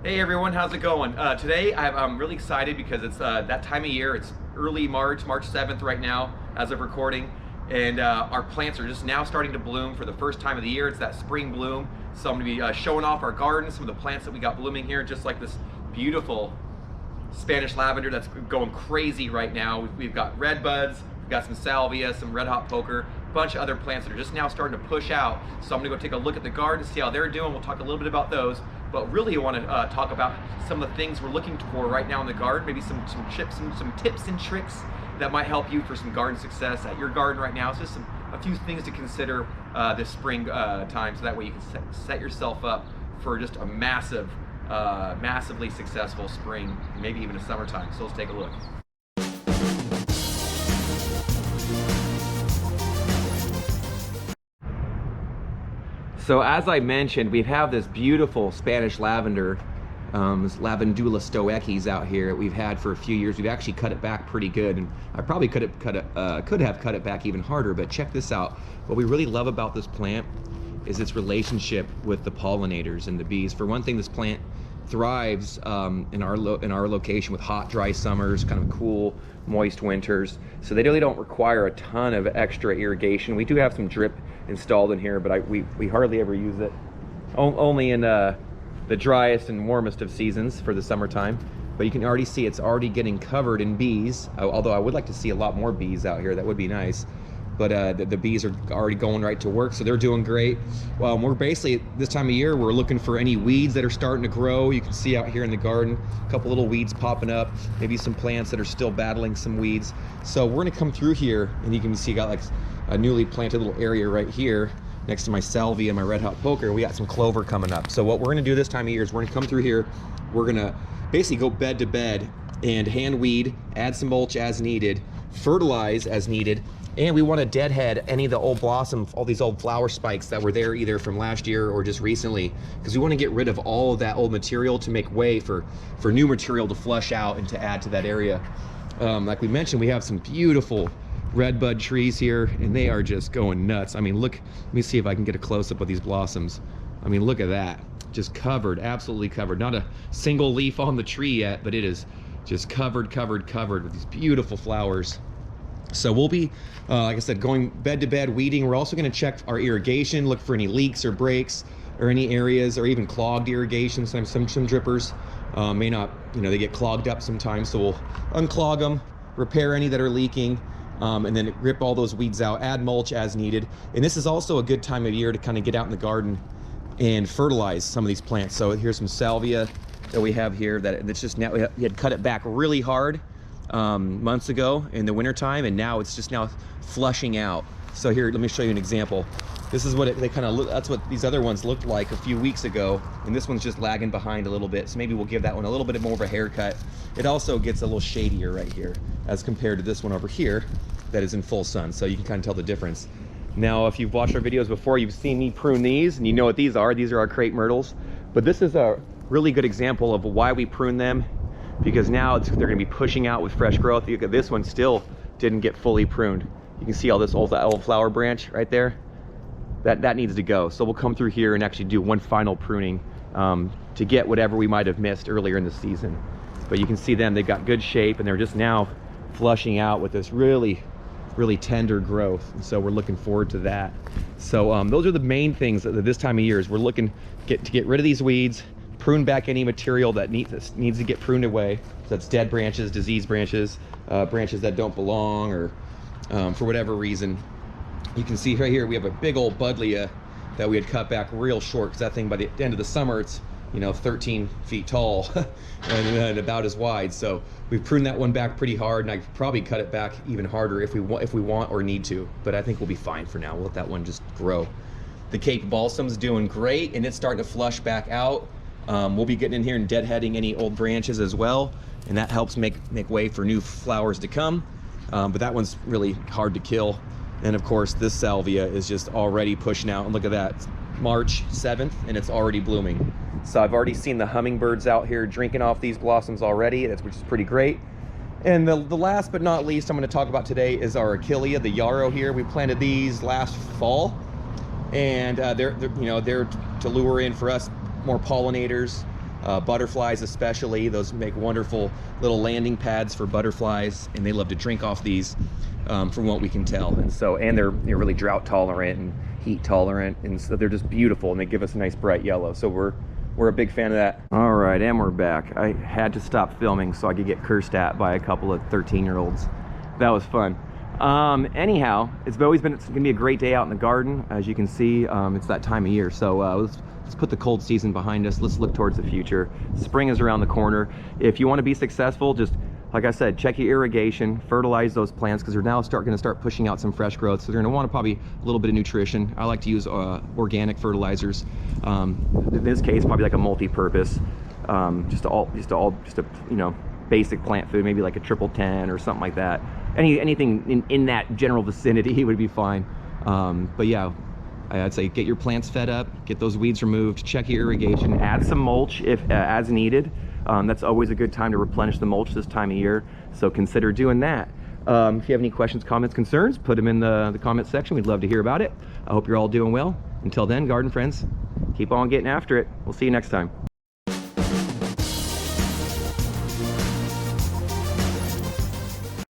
Hey everyone, how's it going? Today I'm really excited because it's that time of year. It's early March, March 7th right now as of recording, and our plants are just now starting to bloom for the first time of the year. It's that spring bloom. So I'm going to be showing off our garden, some of the plants that we got blooming here, just like this beautiful Spanish lavender that's going crazy right now. We've got redbuds, we've got some salvia, some red hot poker, a bunch of other plants that are just now starting to push out. So I'm gonna go take a look at the garden, see how they're doing. We'll talk a little bit about those, but really I want to talk about some of the things we're looking for right now in the garden, maybe some tips and tricks that might help you for some garden success at your garden right now. It's just a few things to consider this spring time, so that way you can set yourself up for just a massively successful spring, maybe even a summertime. So let's take a look. So as I mentioned, we have this beautiful Spanish lavender, this Lavandula stoeckis out here that we've had for a few years. We've actually cut it back pretty good, and I probably could have cut it back even harder, but check this out. What we really love about this plant is its relationship with the pollinators and the bees. For one thing, this plant thrives in our location with hot, dry summers, kind of cool, moist winters. So they really don't require a ton of extra irrigation. We do have some drip installed in here, but we hardly ever use it. Only in the driest and warmest of seasons for the summertime. But you can already see it's already getting covered in bees, although I would like to see a lot more bees out here. That would be nice. But the bees are already going right to work, so they're doing great. Well, we're basically, this time of year, we're looking for any weeds that are starting to grow. You can see out here in the garden, a couple little weeds popping up, maybe some plants that are still battling some weeds. So we're gonna come through here, and you can see I got like a newly planted little area right here next to my salvia and my red hot poker. We got some clover coming up. So what we're gonna do this time of year is we're gonna come through here, we're gonna basically go bed to bed and hand weed, add some mulch as needed, fertilize as needed, and we want to deadhead any of the old blossom, all these old flower spikes that were there either from last year or just recently, because we want to get rid of all of that old material to make way for new material to flush out and to add to that area. Like we mentioned, we have some beautiful redbud trees here, and they are just going nuts. I mean, look, let me see if I can get a close-up of these blossoms. I mean, look at that, just covered, absolutely covered. Not a single leaf on the tree yet, but it is just covered with these beautiful flowers. So we'll be, like I said, going bed to bed weeding. We're also going to check our irrigation, look for any leaks or breaks or any areas or even clogged irrigation. Some drippers may not, they get clogged up sometimes. So we'll unclog them, repair any that are leaking, and then rip all those weeds out, add mulch as needed. And this is also a good time of year to kind of get out in the garden and fertilize some of these plants. So here's some salvia that we have here that's just now, we had cut it back really hard months ago in the winter time, and now it's just now flushing out. So here, let me show you an example. This is what they kind of look, that's what these other ones looked like a few weeks ago, and this one's just lagging behind a little bit, so maybe we'll give that one a little bit more of a haircut. It also gets a little shadier right here as compared to this one over here that is in full sun, so you can kind of tell the difference. Now, if you've watched our videos before, you've seen me prune these, and you know what these are. These are our Crepe Myrtles, but this is a really good example of why we prune them, because now they're going to be pushing out with fresh growth. You look at this one, still didn't get fully pruned. You can see all this old flower branch right there. That needs to go. So we'll come through here and actually do one final pruning to get whatever we might have missed earlier in the season. But you can see them, they've got good shape, and they're just now flushing out with this really tender growth. And so we're looking forward to that. So those are the main things that this time of year is we're looking to get rid of these weeds, prune back any material that needs to get pruned away. So that's dead branches, diseased branches, branches that don't belong, or for whatever reason. You can see right here we have a big old Buddleia that we had cut back real short, because that thing by the end of the summer it's 13 feet tall and about as wide. So we've pruned that one back pretty hard, and I could probably cut it back even harder if we want or need to, but I think we'll be fine for now. We'll let that one just grow. The Cape Balsam's doing great, and it's starting to flush back out. We'll be getting in here and deadheading any old branches as well, and that helps make way for new flowers to come. But that one's really hard to kill. And of course, this salvia is just already pushing out, and look at that. It's March 7th, and it's already blooming. So I've already seen the hummingbirds out here drinking off these blossoms already, which is pretty great. And the last but not least I'm going to talk about today is our Achillea the Yarrow here. We planted these last fall, and they're to lure in for us more pollinators Butterflies especially, those make wonderful little landing pads for butterflies, and they love to drink off these from what we can tell. And so, and they're really drought tolerant and heat tolerant, and so they're just beautiful, and they give us a nice bright yellow. So we're a big fan of that. All right, and we're back. I had to stop filming so I could get cursed at by a couple of 13-year-olds. That was fun. Anyhow, it's gonna be a great day out in the garden. As you can see, it's that time of year. So let's put the cold season behind us. Let's look towards the future. Spring is around the corner. If you want to be successful, just like I said, check your irrigation, fertilize those plants, because they're now going to start pushing out some fresh growth. So they're going to want probably a little bit of nutrition. I like to use organic fertilizers. In this case, probably like a multi-purpose, just a you know, basic plant food, maybe like a 10-10 or something like that. Anything in that general vicinity would be fine. But yeah, I'd say get your plants fed up, get those weeds removed, check your irrigation, add some mulch if as needed. That's always a good time to replenish the mulch this time of year, so consider doing that. If you have any questions, comments, concerns, put them in the comment section. We'd love to hear about it. I hope you're all doing well. Until then, garden friends, keep on getting after it. We'll see you next time.